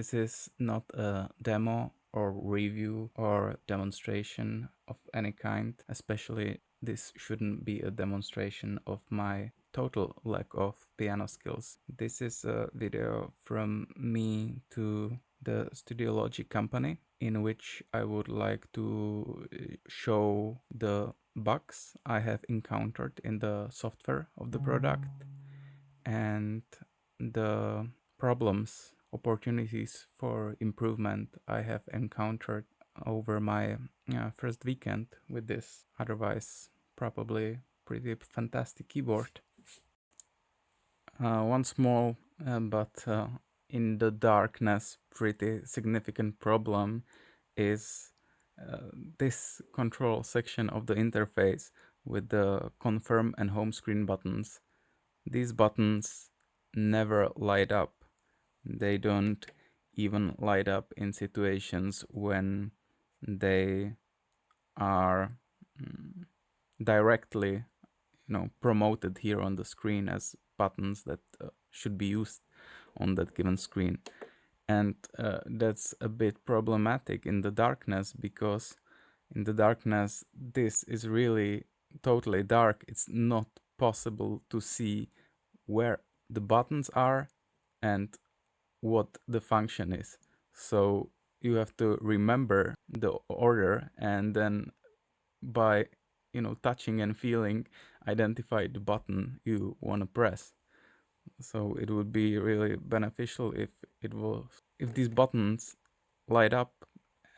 This is not a demo or review or demonstration of any kind. Especially this shouldn't be a demonstration of my total lack of piano skills. This is a video from me to the Studiologic company, in which I would like to show the bugs I have encountered in the software of the product and the problems, opportunities for improvement I have encountered over my first weekend with this otherwise probably pretty fantastic keyboard. One small but in the darkness pretty significant problem is this control section of the interface with the confirm and home screen buttons. These buttons never light up. They don't even light up in situations when they are directly promoted here on the screen as buttons that should be used on that given screen. And that's a bit problematic in the darkness, because in the darkness this is really totally dark. It's not possible to see where the buttons are and what the function is. So you have to remember the order, and then by touching and feeling, identify the button you want to press. So it would be really beneficial if these buttons light up,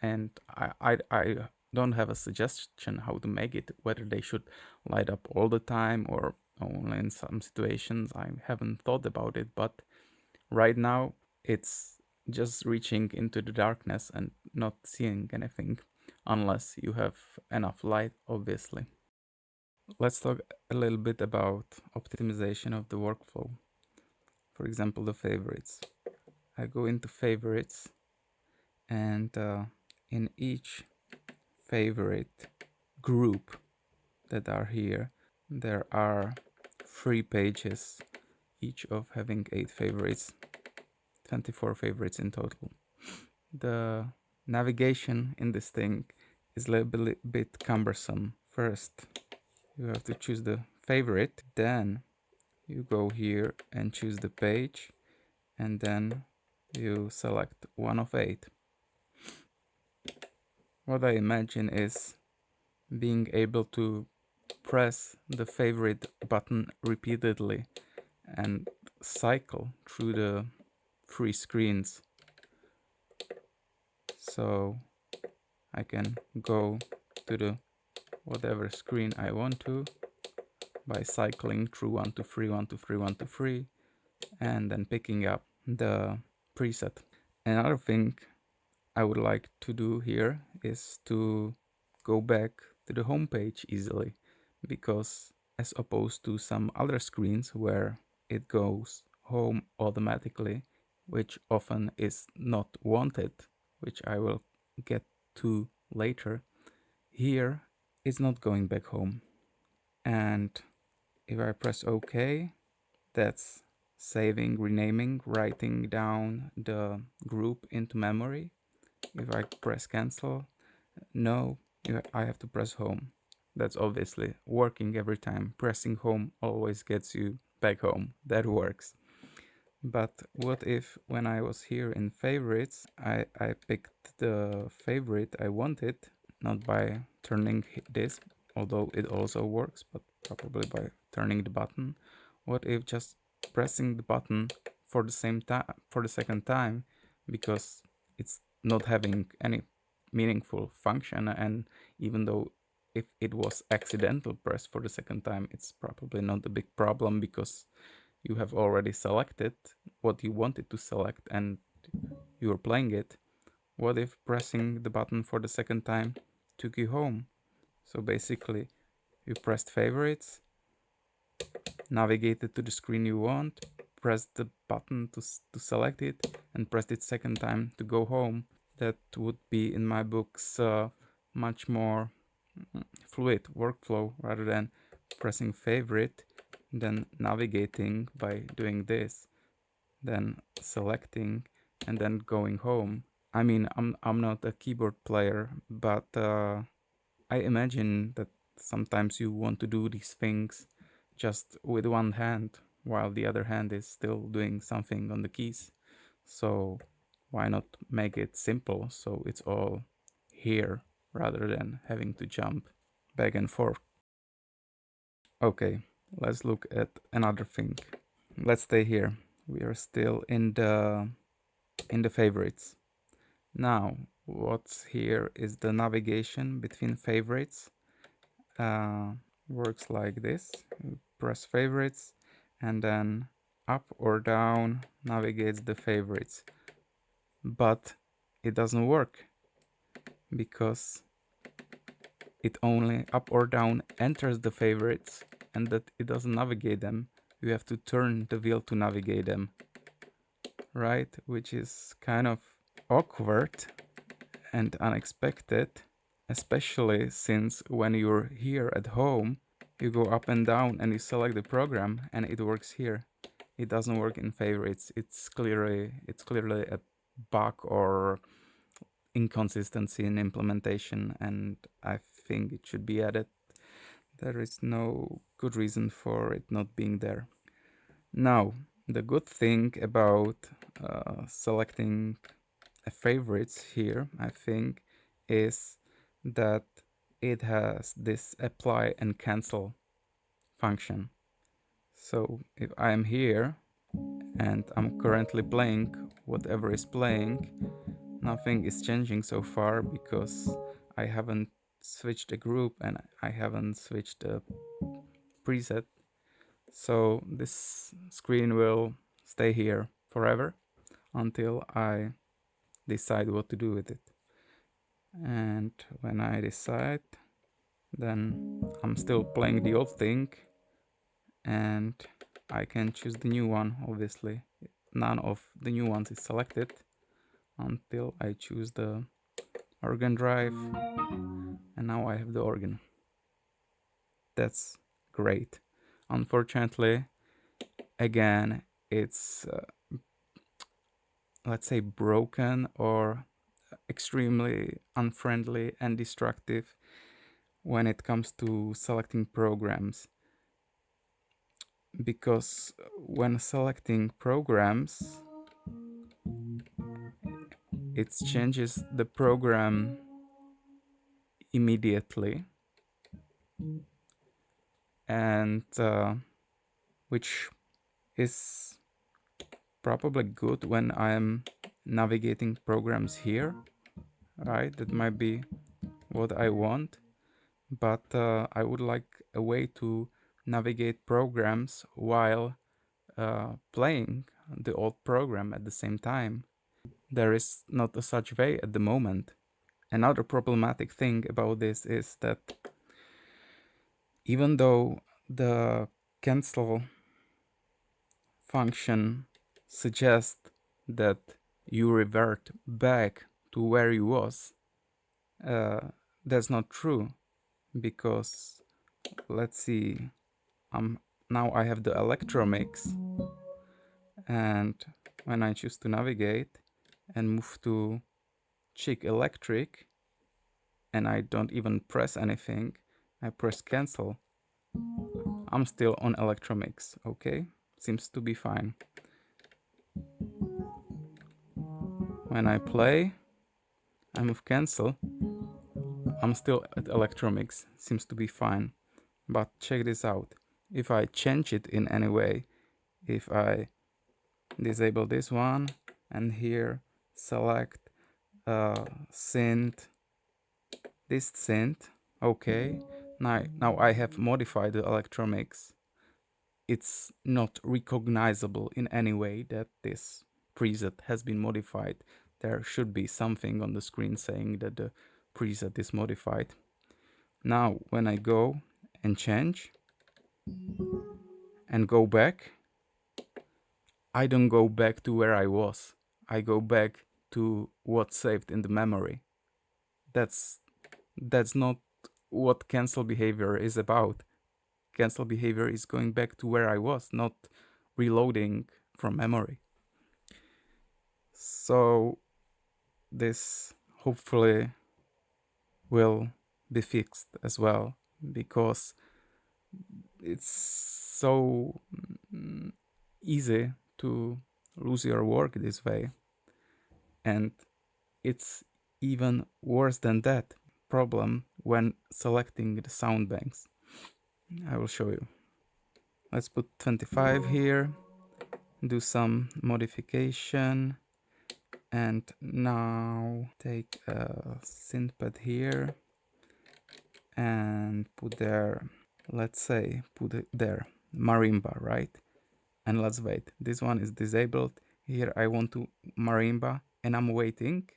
and I don't have a suggestion how to make it, whether they should light up all the time or only in some situations. I haven't thought about it, but right now it's just reaching into the darkness and not seeing anything unless you have enough light, obviously. Let's talk a little bit about optimization of the workflow. For example, the favorites. I go into favorites, and in each favorite group that are here, there are 3 pages, each of having 8 favorites, 24 favorites in total. The navigation in this thing is a little bit cumbersome. First, you have to choose the favorite, then you go here and choose the page, and then you select one of 8. What I imagine is being able to press the favorite button repeatedly and cycle through the 3 screens. So I can go to the whatever screen I want to by cycling through 1 to 3, 1 to 3, 1 to 3, and then picking up the preset. Another thing I would like to do here is to go back to the home page easily, because as opposed to some other screens where it goes home automatically, which often is not wanted, which I will get to later, here it's not going back home. And if I press OK, that's saving, renaming, writing down the group into memory. If I press cancel, no, I have to press home. That's obviously working every time. Pressing home always gets you back home. That works. But what if when I was here in favorites, I picked the favorite I wanted, not by turning this, although it also works, but probably by turning the button. What if just pressing the button for the same time, for the second time, because it's not having any meaningful function, and even though if it was accidental press for the second time, it's probably not a big problem, because you have already selected what you wanted to select and you're playing it. What if pressing the button for the second time took you home? So basically, you pressed favorites, navigated to the screen you want, pressed the button to select it, and pressed it second time to go home. That would be, in my books, much more fluid workflow rather than pressing favorite, then navigating by doing this, then selecting, and then going home. I mean, I'm not a keyboard player, but I imagine that sometimes you want to do these things just with one hand while the other hand is still doing something on the keys. So why not make it simple so it's all here rather than having to jump back and forth? Okay, let's look at another thing. Let's stay here. We are still in the favorites. Now, what's here is the navigation between favorites. Works like this. You press favorites and then up or down navigates the favorites. But it doesn't work because it only up or down enters the favorites and that it doesn't navigate them. You have to turn the wheel to navigate them, right? Which is kind of awkward and unexpected, especially since when you're here at home, you go up and down and you select the program and it works here. It doesn't work in favorites. It's clearly a bug or inconsistency in implementation, and I think it should be added. There is no good reason for it not being there. Now, the good thing about selecting favorites here, I think, is that it has this apply and cancel function. So if I am here and I'm currently playing whatever is playing, nothing is changing so far because I haven't switched a group and I haven't switched a preset. So this screen will stay here forever until I decide what to do with it. And when I decide, then I'm still playing the old thing and I can choose the new one. Obviously none of the new ones is selected until I choose the organ drive, and now I have the organ. That's great. Unfortunately, again, it's let's say broken or extremely unfriendly and destructive when it comes to selecting programs, because when selecting programs it changes the program immediately, and which is probably good when I'm navigating programs here, right? That might be what I want, but I would like a way to navigate programs while playing the old program at the same time. There is not a such way at the moment. Another problematic thing about this is that even though the cancel function suggests that you revert back to where you was, that's not true, because let's see, now I have the electro mix, and when I choose to navigate and move to Chick Electric and I don't even press anything, I press cancel, I'm still on electro mix. Okay, seems to be fine. When I play, I move cancel, I'm still at electro mix, seems to be fine. But check this out, if I change it in any way, if I disable this one and here select synth, this synth, okay, now I have modified the electro mix. It's not recognizable in any way that this preset has been modified. There should be something on the screen saying that the preset is modified. Now when I go and change and go back, I don't go back to where I was. I go back to what's saved in the memory. That's not what cancel behavior is about. Cancel behavior is going back to where I was, not reloading from memory. So this hopefully will be fixed as well, because it's so easy to lose your work this way. And it's even worse than that problem when selecting the sound banks. I will show you. Let's put 25 here, do some modification, and now take a synth pad here and put there, let's say, put it there, marimba, right? And let's wait. This one is disabled. Here I want to marimba, and I'm waiting,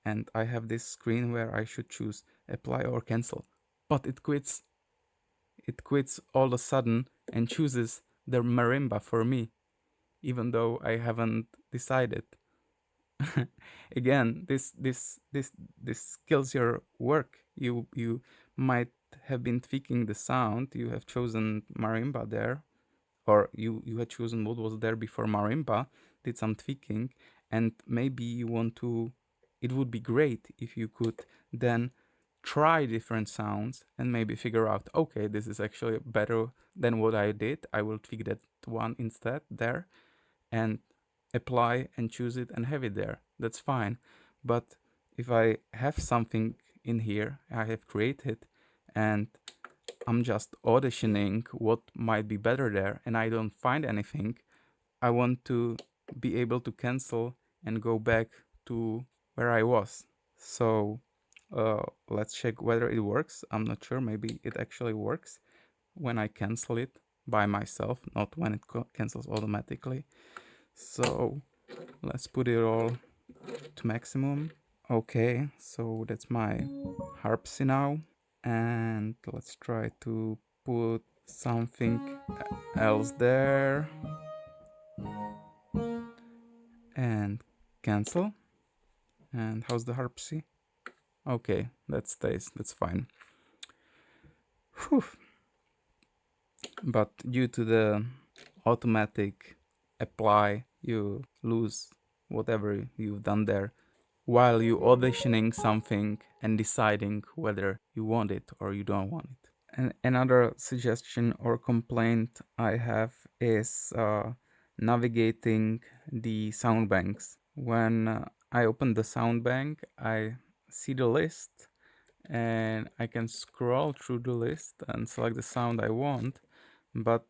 and I have this screen where I should choose apply or cancel, but it quits. It quits all of a sudden and chooses the marimba for me, even though I haven't decided. Again, this kills your work. You might have been tweaking the sound. You have chosen marimba there, or you had chosen what was there before marimba, did some tweaking, and maybe you want to. It would be great if you could then try different sounds and maybe figure out, okay, this is actually better than what I did. I will tweak that one instead there, and apply and choose it and have it there. That's fine. But if I have something in here I have created, and I'm just auditioning what might be better there, and I don't find anything, I want to be able to cancel and go back to where I was. So let's check whether it works. I'm not sure. Maybe it actually works when I cancel it by myself, not when it cancels automatically. So let's put it all to maximum. Okay, so that's my harpsy now. And let's try to put something else there. And cancel. And how's the harpsy? Okay, that stays, that's fine. Whew. But due to the automatic apply, you lose whatever you've done there while you auditioning something and deciding whether you want it or you don't want it. And another suggestion or complaint I have is navigating the sound banks. When I open the sound bank, I see the list and I can scroll through the list and select the sound I want, but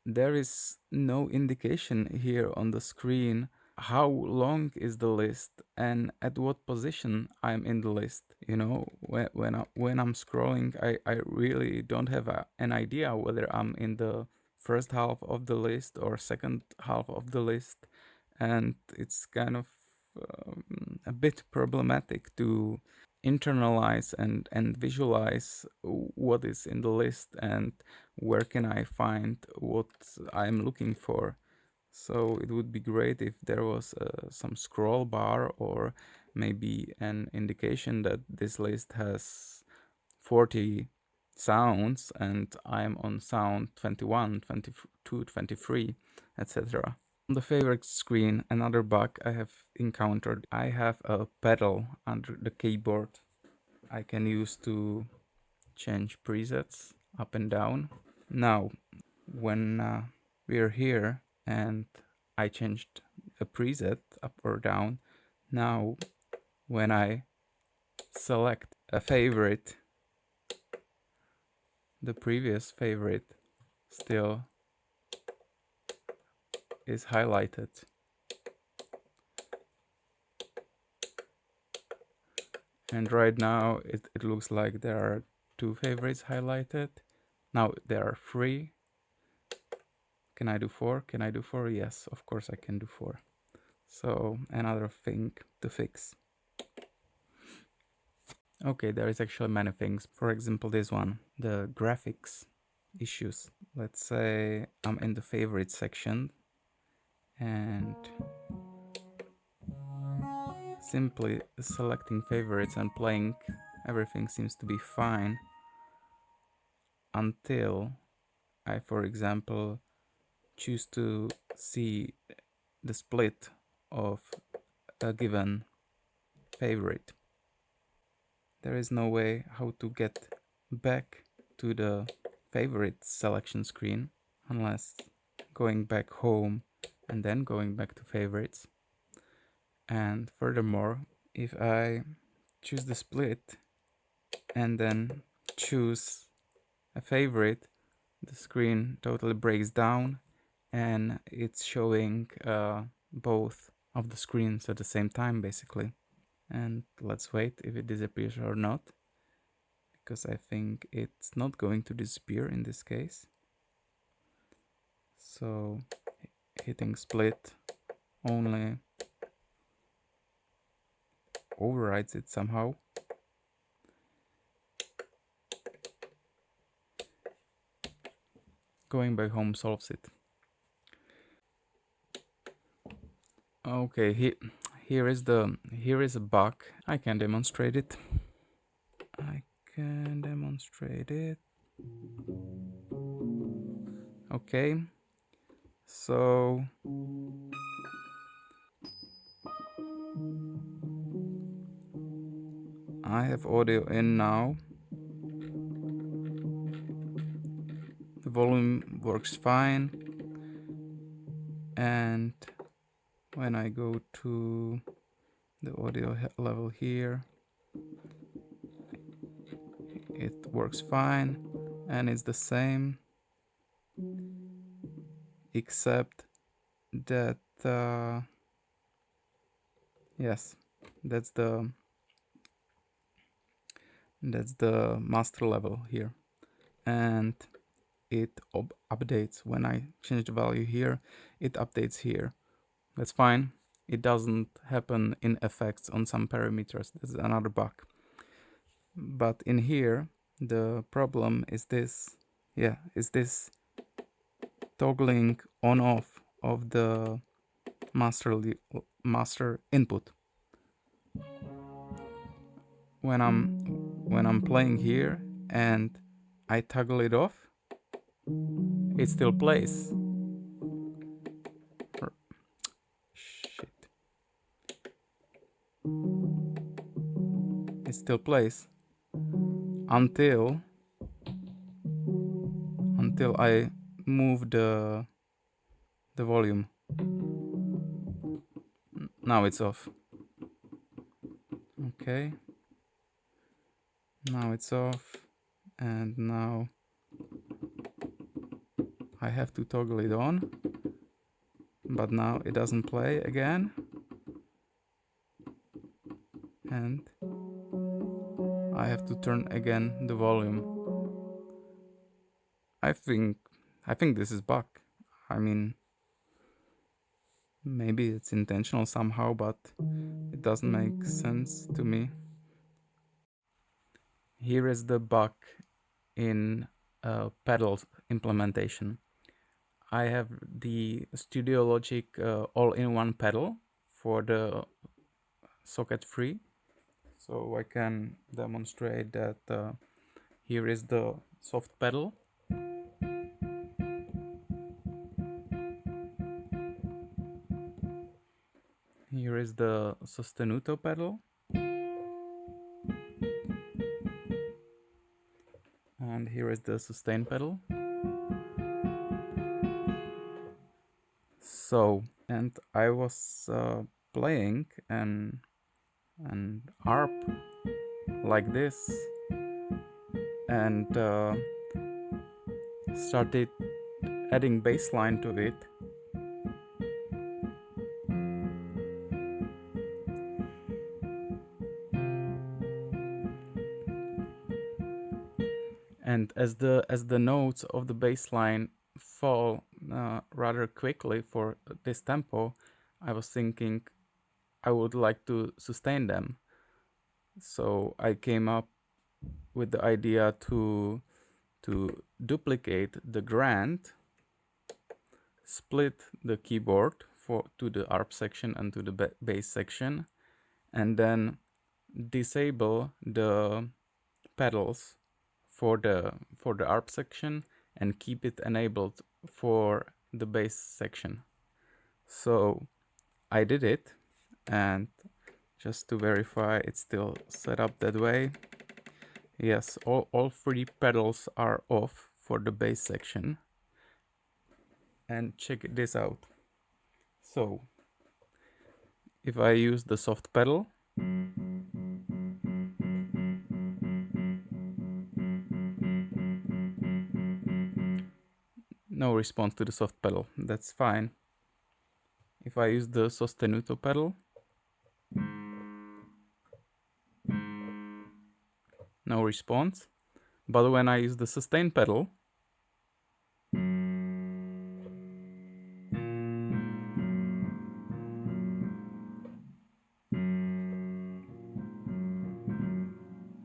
there is no indication here on the screen how long is the list and at what position I'm in the list. You know, when I'm scrolling, I really don't have an idea whether I'm in the first half of the list or second half of the list, and it's kind of a bit problematic to internalize and visualize what is in the list and where can I find what I'm looking for. So it would be great if there was some scroll bar or maybe an indication that this list has 40 sounds and I'm on sound 21, 22, 23, etc. On the favorite screen, another bug I have encountered, I have a pedal under the keyboard I can use to change presets up and down. Now, when we're here and I changed a preset up or down, now when I select a favorite, the previous favorite still is highlighted. And right now it looks like there are 2 favorites highlighted. Now there are 3. Can I do 4? Can I do 4? Yes, of course I can do 4. So another thing to fix. Okay, there is actually many things. For example, this one, the graphics issues. Let's say I'm in the favorite section and simply selecting favorites and playing, everything seems to be fine until I, for example, choose to see the split of a given favorite. There is no way how to get back to the favorite selection screen unless going back home and then going back to favorites. And furthermore, if I choose the split and then choose a favorite, the screen totally breaks down and it's showing both of the screens at the same time basically. And let's wait if it disappears or not, because I think it's not going to disappear in this case. So hitting split only overrides it somehow. Going back home solves it. Okay, here is a bug. I can demonstrate it. Okay, so I have audio in now. The volume works fine, and when I go to the audio level here, it works fine and it's the same, except that yes, that's the master level here, and it updates when I change the value here. It updates here. That's fine. It doesn't happen in effects on some parameters. That's another bug. But in here, the problem is this. Yeah, is this toggling on off of the master input. When I'm playing here and I toggle it off, it still plays. Shit. It still plays until I move the volume. Now it's off. Okay. Now it's off, and now I have to toggle it on, but now it doesn't play again, and I have to turn again the volume. I think this is bug. I mean, maybe it's intentional somehow, but it doesn't make sense to me. Here is the bug in pedal implementation. I have the Studiologic all-in-one pedal for the socket free, so I can demonstrate that. Here is the soft pedal. Here is the sostenuto pedal. And here is the sustain pedal. So, and I was playing an ARP like this, and started adding bassline to it. And as the notes of the bassline fall rather quickly for this tempo, I was thinking I would like to sustain them. So I came up with the idea to duplicate the grand, split the keyboard to the ARP section and to the bass section, and then disable the pedals for the ARP section and keep it enabled for the bass section. So I did it, and just to verify it's still set up that way. Yes, all three pedals are off for the bass section. And check this out. So if I use the soft pedal, no response to the soft pedal, that's fine. If I use the sostenuto pedal, no response. But when I use the sustain pedal,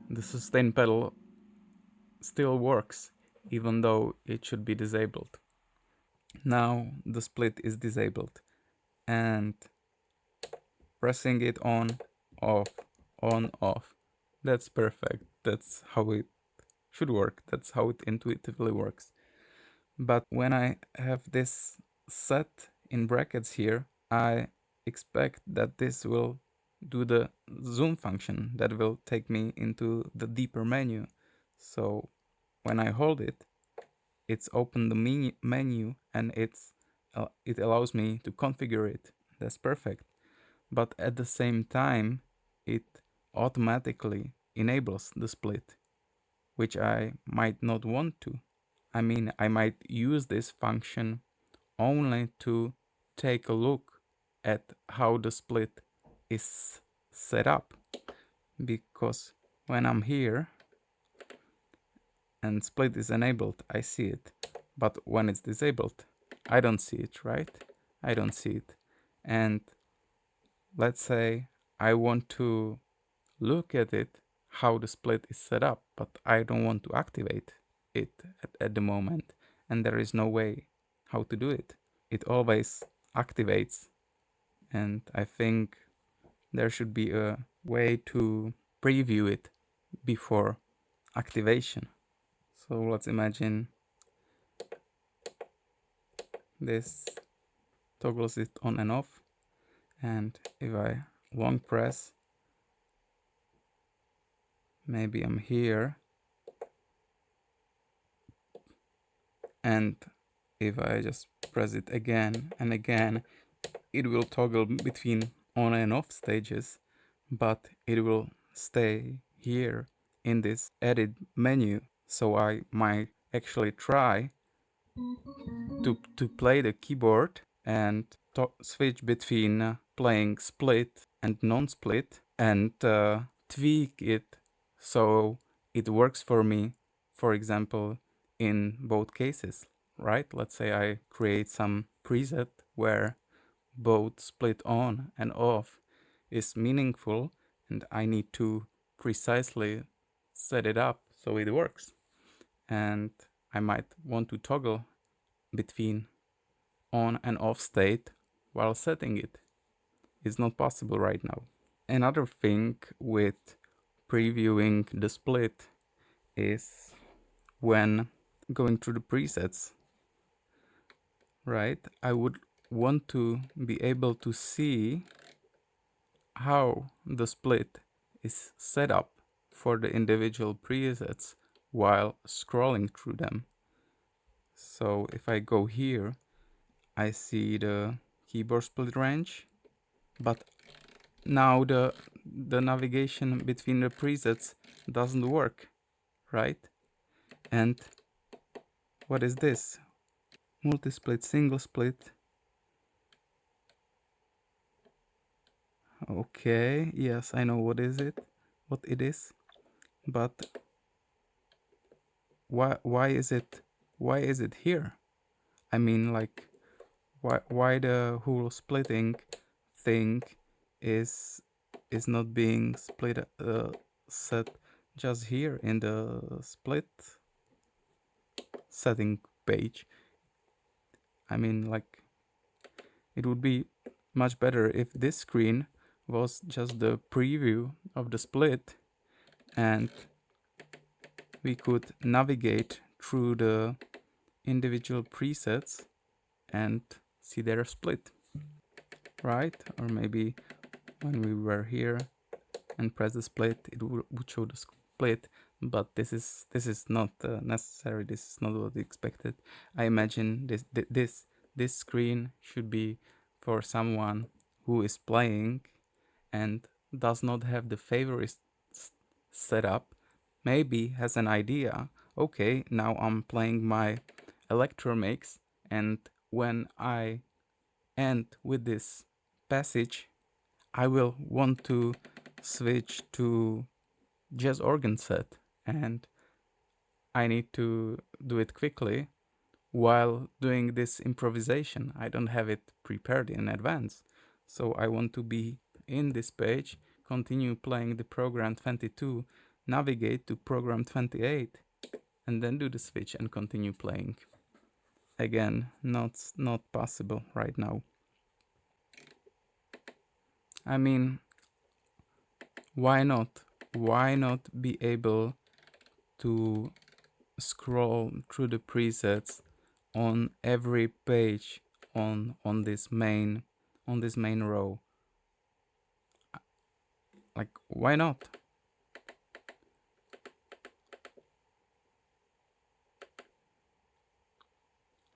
the sustain pedal still works, even though it should be disabled. Now the split is disabled, and pressing it on, off, that's perfect. That's how it should work. That's how it intuitively works. But when I have this set in brackets here, I expect that this will do the zoom function that will take me into the deeper menu. So when I hold it, it's open the menu and it allows me to configure it. That's perfect. But at the same time, it automatically enables the split, which I might not want to. I mean, I might use this function only to take a look at how the split is set up, because when I'm here and split is enabled, I see it, but when it's disabled, I don't see it, right? I don't see it. And let's say I want to look at it, how the split is set up, but I don't want to activate it at the moment, and there is no way how to do it. It always activates, and I think there should be a way to preview it before activation. So let's imagine this toggles it on and off, and if I long press, maybe I'm here, and if I just press it again and again, it will toggle between on and off stages, but it will stay here in this edit menu. So I might actually try to play the keyboard and switch between playing split and non-split, and tweak it so it works for me, for example, in both cases, right? Let's say I create some preset where both split on and off is meaningful, and I need to precisely set it up so it works. And I might want to toggle between on and off state while setting it. It's not possible right now. Another thing with previewing the split is when going through the presets, right? I would want to be able to see how the split is set up for the individual presets while scrolling through them. So if I go here, I see the keyboard split range, but now the navigation between the presets doesn't work, right? And what is this? Multi-split, single split. Okay, yes, I know what it is, but why is it here? I mean, like, why the whole splitting thing is not being split set just here in the split setting page? I mean, like, it would be much better if this screen was just the preview of the split and we could navigate through the individual presets and see their split, right? Or maybe when we were here and press the split, it would show the split, but this is not necessary. This is not what we expected. I imagine this screen should be for someone who is playing and does not have the favorites set up, maybe has an idea, okay, now I'm playing my electro mix, and when I end with this passage, I will want to switch to jazz organ set, and I need to do it quickly while doing this improvisation. I don't have it prepared in advance, so I want to be in this page, continue playing the program 22, navigate to program 28, and then do the switch and continue playing. Again, not possible right now. I mean, why not? Why not be able to scroll through the presets on every page on this main row? Like, why not?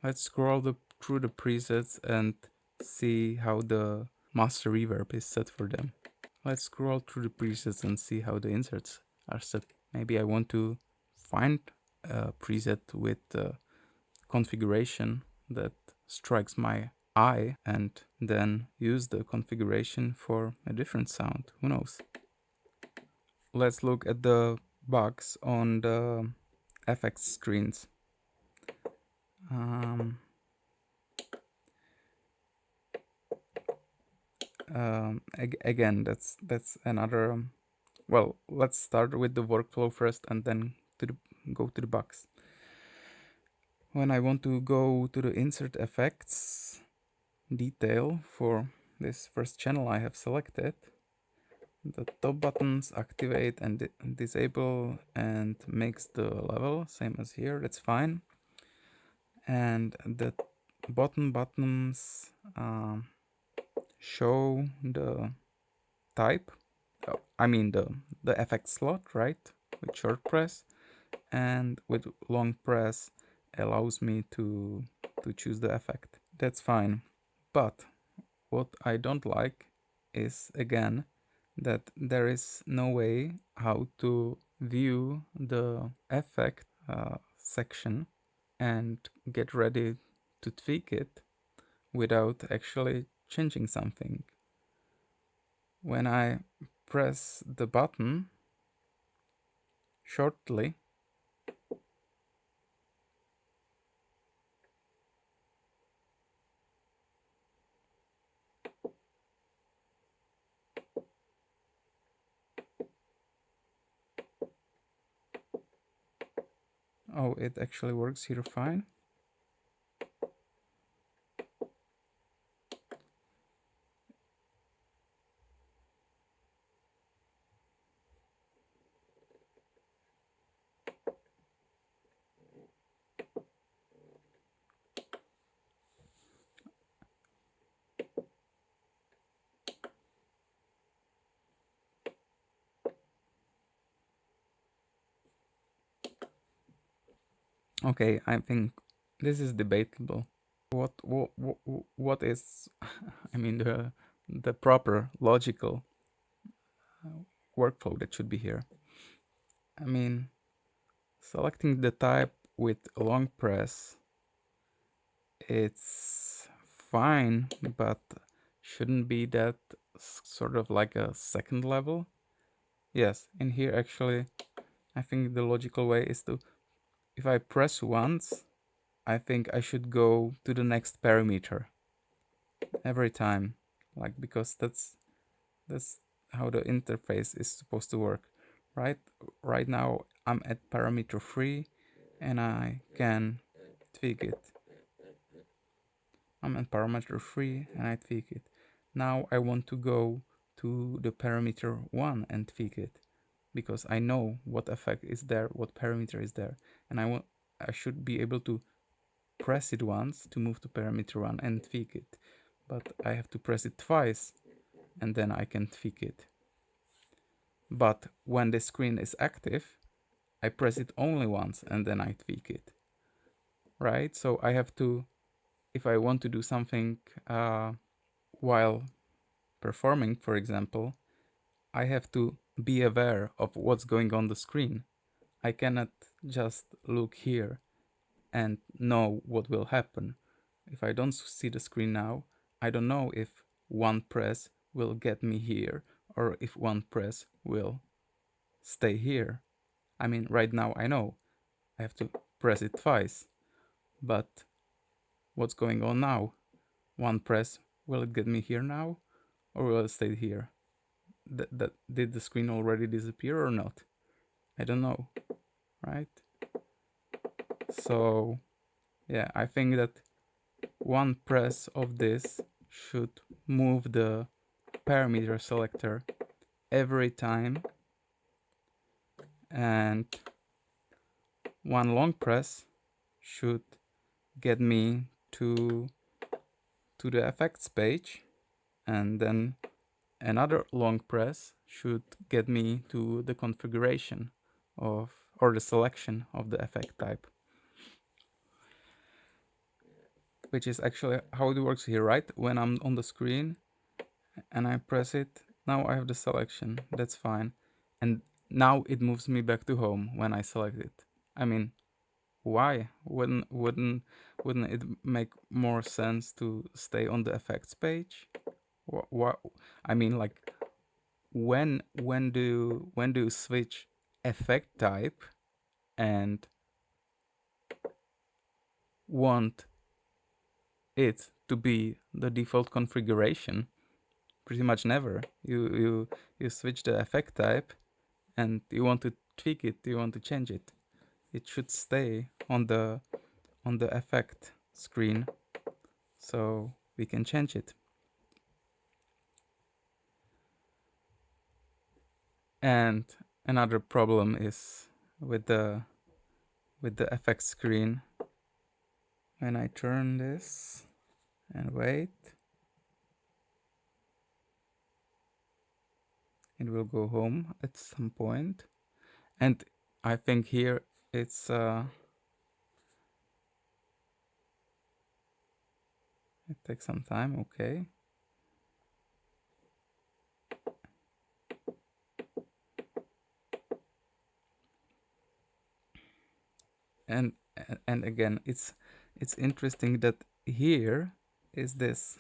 Let's scroll through the presets and see how the master reverb is set for them. Let's scroll through the presets and see how the inserts are set. Maybe I want to find a preset with configuration that strikes my eye and then use the configuration for a different sound. Who knows? Let's look at the bugs on the FX screens. Again, that's another. Well, let's start with the workflow first, and then go to the bugs. When I want to go to the insert effects detail for this first channel I have selected, the top buttons activate and disable and makes the level same as here. That's fine. And the bottom buttons show the type. I mean the effect slot, right? With short press, and with long press allows me to choose the effect. That's fine. But what I don't like is, again, that there is no way how to view the effect section and get ready to tweak it without actually changing something. When I press the button shortly, oh, it actually works here fine. Okay, I think this is debatable. What is, I mean, the proper logical workflow that should be here? I mean, selecting the type with long press, it's fine, but shouldn't be that sort of like a second level? Yes, in here actually, I think the logical way is to, if I press once, I think I should go to the next parameter every time, like, because that's how the interface is supposed to work, right? Right now I'm at parameter 3 and I can tweak it. I'm at parameter 3 and I tweak it. Now I want to go to the parameter 1 and tweak it, because I know what effect is there, what parameter is there, and I should be able to press it once to move to parameter 1 and tweak it, but I have to press it twice, and then I can tweak it. But when the screen is active, I press it only once and then I tweak it, right? So I have to, if I want to do something while performing, for example, I have to be aware of what's going on the screen. I cannot just look here and know what will happen. If I don't see the screen now, I don't know if one press will get me here or if one press will stay here. I mean, right now I know I have to press it twice, but what's going on now? One press, will it get me here now or will it stay here? Did the screen already disappear or not? I don't know, right? So yeah, I think that one press of this should move the parameter selector every time, and one long press should get me to the effects page, and then another long press should get me to the configuration of, or the selection of the effect type, which is actually how it works here, right? When I'm on the screen and I press it, now I have the selection, that's fine. And now it moves me back to home when I select it. I mean, why? Wouldn't it make more sense to stay on the effects page? What? I mean, like, when do you switch effect type and want it to be the default configuration? Pretty much never. You switch the effect type and you want to tweak it, you want to change it. It should stay on the effect screen so we can change it. And another problem is with the effect screen. When I turn this and wait, it will go home at some point. And I think here it's it takes some time, okay. And again, it's interesting that here is this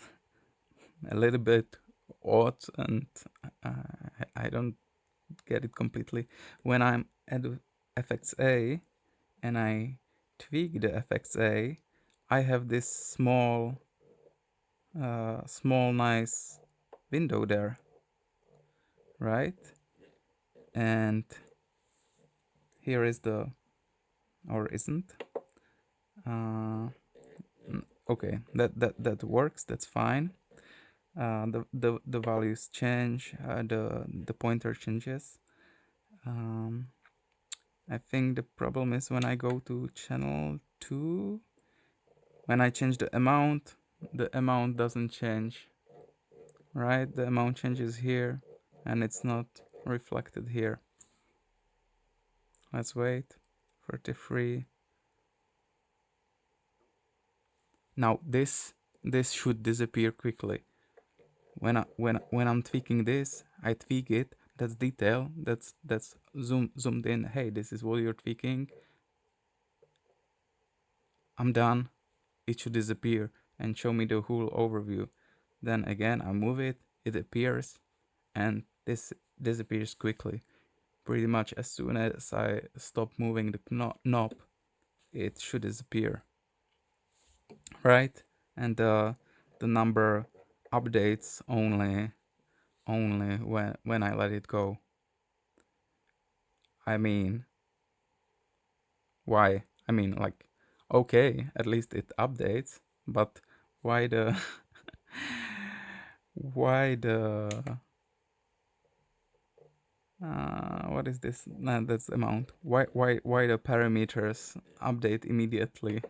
a little bit odd, and I don't get it completely. When I'm at FXA and I tweak the FXA, I have this small nice window there, right? And here is the, or isn't. Okay, that works, that's fine. The values change, the pointer changes. I think the problem is when I go to channel 2, when I change the amount doesn't change, right? The amount changes here and it's not reflected here. Let's wait. 33. Now this should disappear quickly. When I'm tweaking this, I tweak it. That's detail. That's zoomed in. Hey, this is what you're tweaking. I'm done. It should disappear and show me the whole overview. Then again, I move it. It appears, and this disappears quickly. Pretty much as soon as I stop moving the knob, it should disappear. Right? And the number updates only when I let it go. I mean, why? I mean, like, okay, at least it updates, but why the why the what is this? Nah, that's amount. Why the parameters update immediately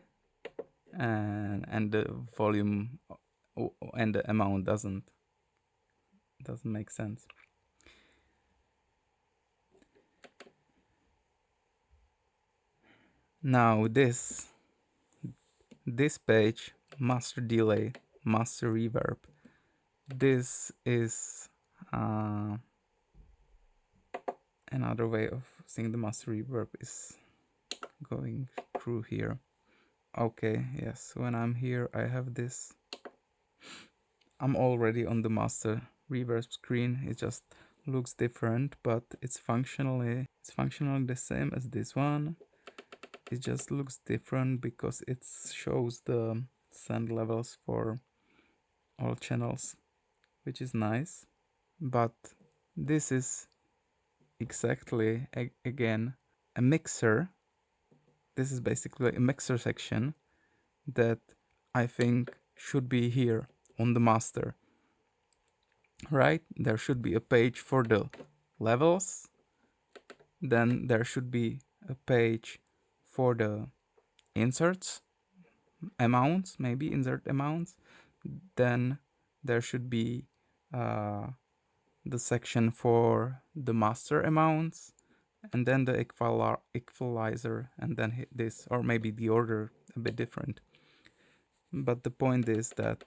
and the volume and the amount doesn't? doesn't make sense. Now this page, master delay, master reverb, this is another way of seeing the master reverb is going through here. Okay, yes, when I'm here I have this. I'm already on the master reverb screen. It just looks different, but it's functionally the same as this one. It just looks different because it shows the send levels for all channels, which is nice. But this is exactly again a mixer. This is basically a mixer section that I think should be here on the master. Right? There should be a page for the levels. Then there should be a page for the inserts, amounts, maybe insert amounts. Then there should be the section for the master amounts, and then the equalizer, and then this, or maybe the order a bit different. But the point is that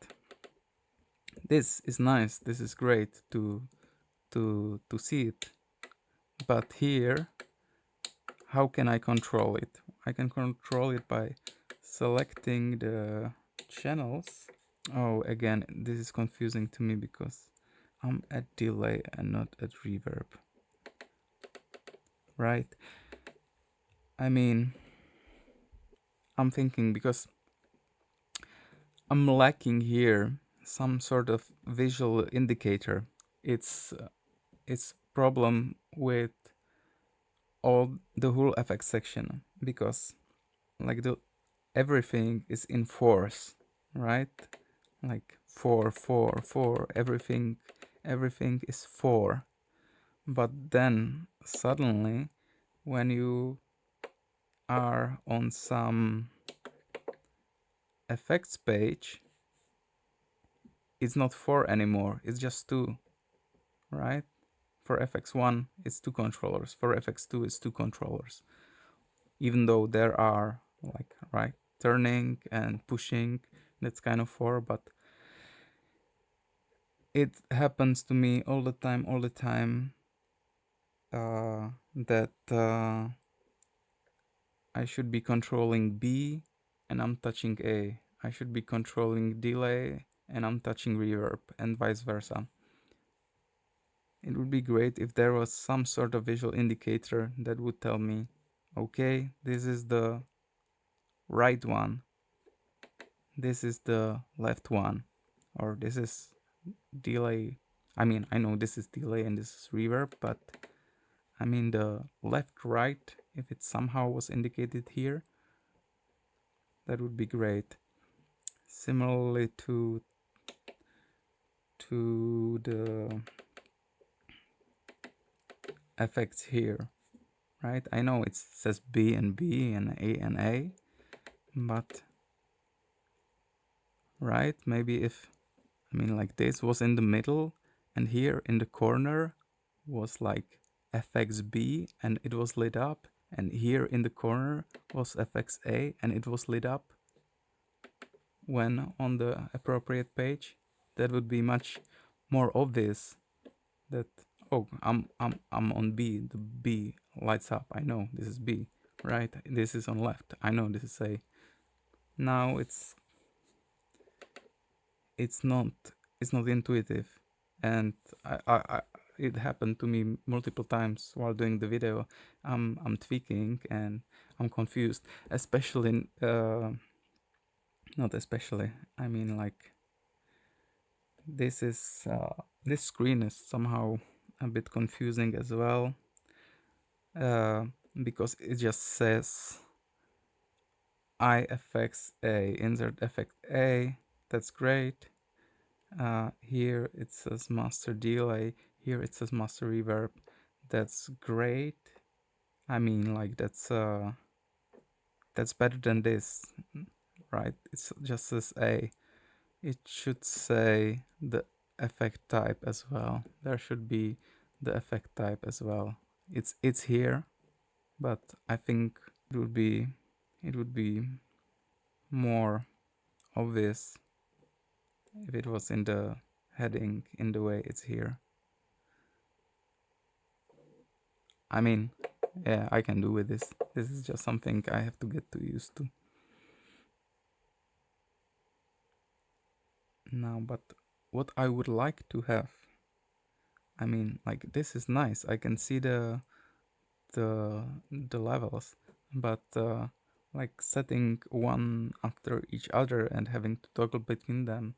this is nice. This is great to see it. But here, how can I control it? I can control it by selecting the channels. Oh, again, this is confusing to me because I'm at delay and not at reverb. Right? I mean, I'm thinking because I'm lacking here some sort of visual indicator. It's problem with all the whole effects section because like everything is in fours, right? Like 4 4 4, everything is 4. But then suddenly when you are on some effects page, it's not 4 anymore, it's just 2, right? For FX1 it's 2 controllers, for FX2 it's 2 controllers, even though there are like right turning and pushing, that's kind of 4, but it happens to me all the time that I should be controlling B and I'm touching A. I should be controlling delay and I'm touching reverb, and vice versa. It would be great if there was some sort of visual indicator that would tell me, okay, this is the right one, this is the left one, or this is delay. I mean, I know this is delay and this is reverb, but I mean the left, right, if it somehow was indicated here, that would be great. Similarly to the effects here, right? I know it says B and B and A, but right, maybe if, I mean, like this was in the middle and here in the corner was like FXB and it was lit up, and here in the corner was FXA and it was lit up when on the appropriate page, that would be much more obvious that, oh, I'm on B, the B lights up, I know this is B, right? This is on left, I know this is A. Now it's not intuitive, and I it happened to me multiple times while doing the video. I'm tweaking and I'm confused, especially not especially, I mean, like this is this screen is somehow a bit confusing as well, because it just says IFX-A, insert effect A. That's great. Here it says master delay, here it says master reverb. That's great. I mean, like that's better than this, right? It just says A. It should say the effect type as well. There should be the effect type as well. It's here, but I think it would be more obvious if it was in the heading in the way it's here. I mean, yeah, I can do with this. This is just something I have to get too used to. Now, but what I would like to have, I mean, like, this is nice. I can see the levels, but like setting one after each other and having to toggle between them,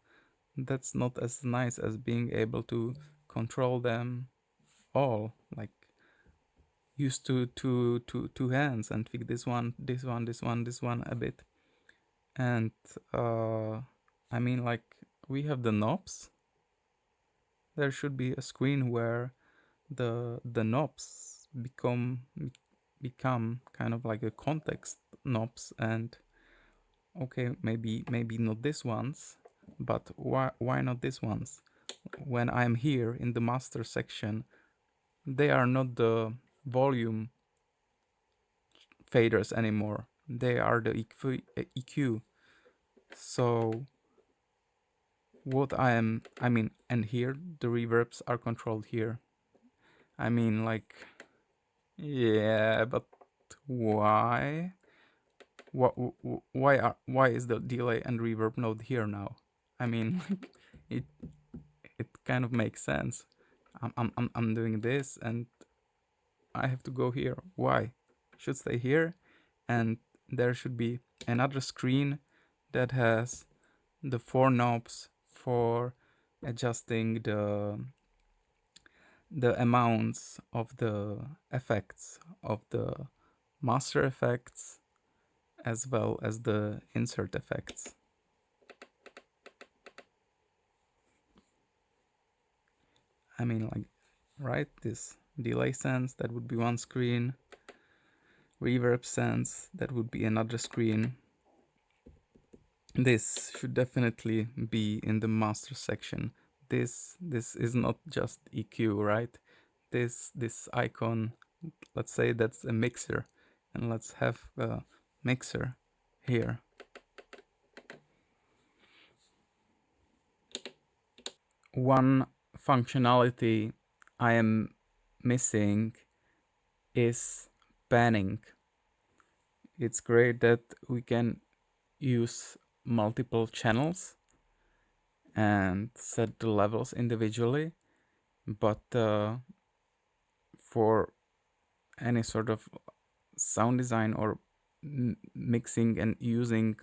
that's not as nice as being able to control them all, like use two hands and pick this one, this one, this one, this one a bit. And I mean, like, we have the knobs. There should be a screen where the knobs become kind of like a context knobs, and okay, maybe not these ones, but why not these ones? When I'm here in the master section, they are not the volume faders anymore. They are the EQ. So what I mean, and here the reverbs are controlled here. I mean, like, yeah, but why? Why is the delay and reverb node here now? I mean, it it kind of makes sense. I'm doing this and I have to go here. Why? Should stay here, and there should be another screen that has the 4 knobs for adjusting the amounts of the effects of the master effects as well as the insert effects. I mean, like, right, this delay sense, that would be one screen. Reverb sense, that would be another screen. This should definitely be in the master section. This is not just EQ, right? This icon, let's say that's a mixer, and let's have a mixer here. One functionality I am missing is panning. It's great that we can use multiple channels and set the levels individually, but for any sort of sound design or mixing and using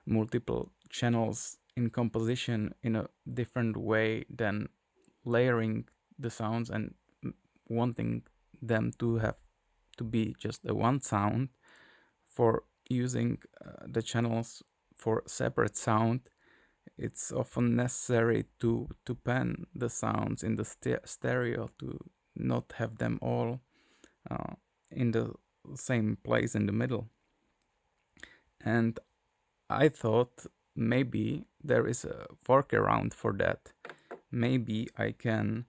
multiple channels in composition in a different way than layering the sounds and wanting them to have to be just a one sound, for using the channels for separate sound, it's often necessary to pan the sounds in the stereo to not have them all in the same place in the middle. And I thought maybe there is a workaround for that. Maybe I can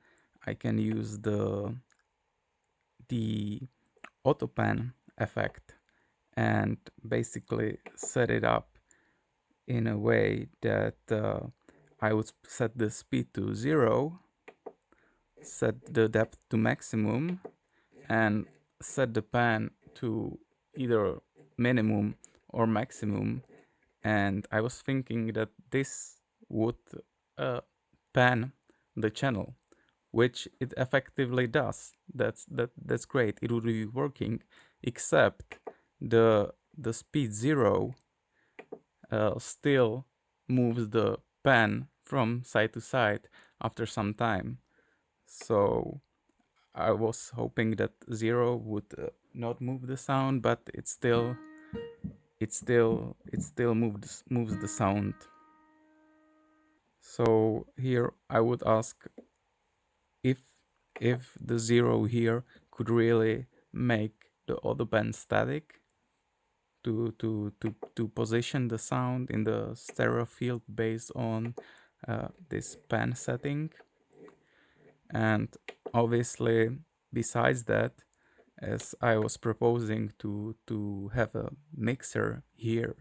use the autopan effect and basically set it up in a way that I would set the speed to 0, set the depth to maximum, and set the pan to either minimum or maximum. And I was thinking that this would pan the channel, which it effectively does. That's great. It would be working, except the speed 0 still moves the pan from side to side after some time. So I was hoping that 0 would not move the sound, but it still moves the sound. So here I would ask if the 0 here could really make the autopan static to position the sound in the stereo field based on this pan setting. And obviously, besides that, as I was proposing to have a mixer here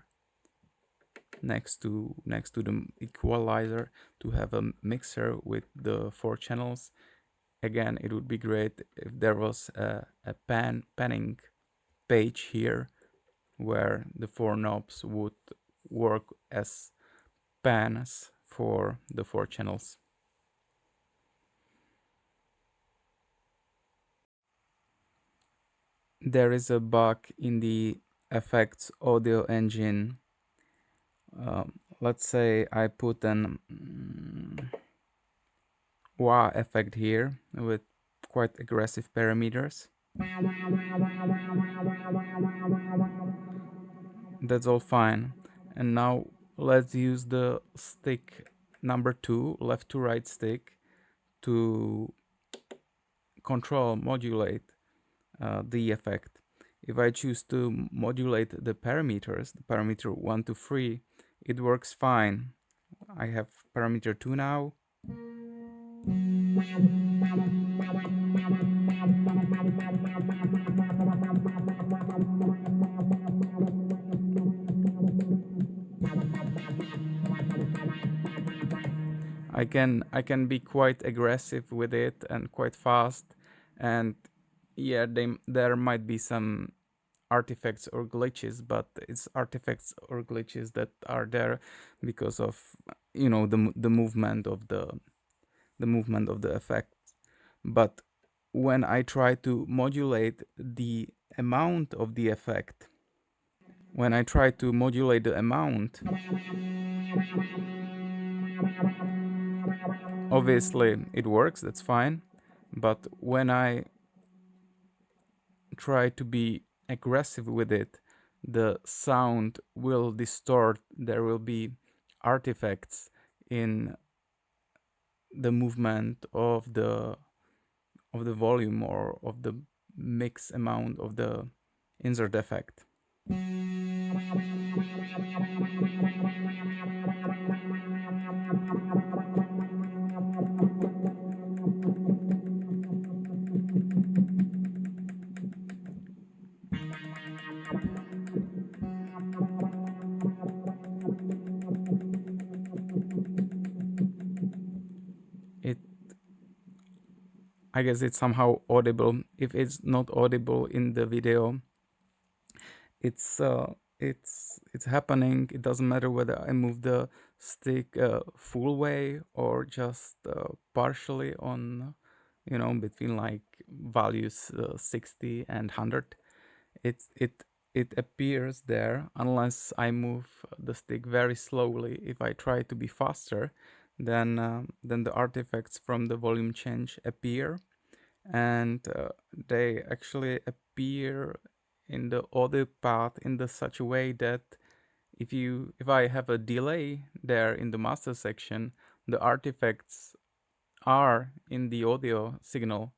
next to the equalizer, to have a mixer with the 4 channels. Again, it would be great if there was a panning page here where the 4 knobs would work as pans for the 4 channels. There is a bug in the effects audio engine. Let's say I put an wah effect here with quite aggressive parameters. That's all fine. And now let's use the stick number 2, left to right stick, to modulate the effect. If I choose to modulate the parameters, the parameter 1 to 3, it works fine. I have parameter 2 now. I can be quite aggressive with it and quite fast, and yeah, there might be some artifacts or glitches, but it's artifacts or glitches that are there because of, you know, the movement of the effect. But when I try to modulate the amount of the effect, when I try to modulate the amount, obviously it works, that's fine. But when I try to be aggressive with it, the sound will distort. There will be artifacts in the movement of the volume or of the mix amount of the insert effect. I guess it's somehow audible. If it's not audible in the video, it's happening. It doesn't matter whether I move the stick full way or just partially on, you know, between like values 60 and 100. It appears there unless I move the stick very slowly. If I try to be faster, then the artifacts from the volume change appear, and they actually appear in the audio path in such a way that if I have a delay there in the master section, the artifacts are in the audio signal.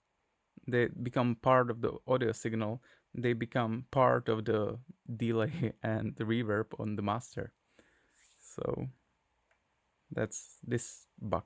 They become part of the audio signal. They become part of the delay and the reverb on the master. So that's this bug.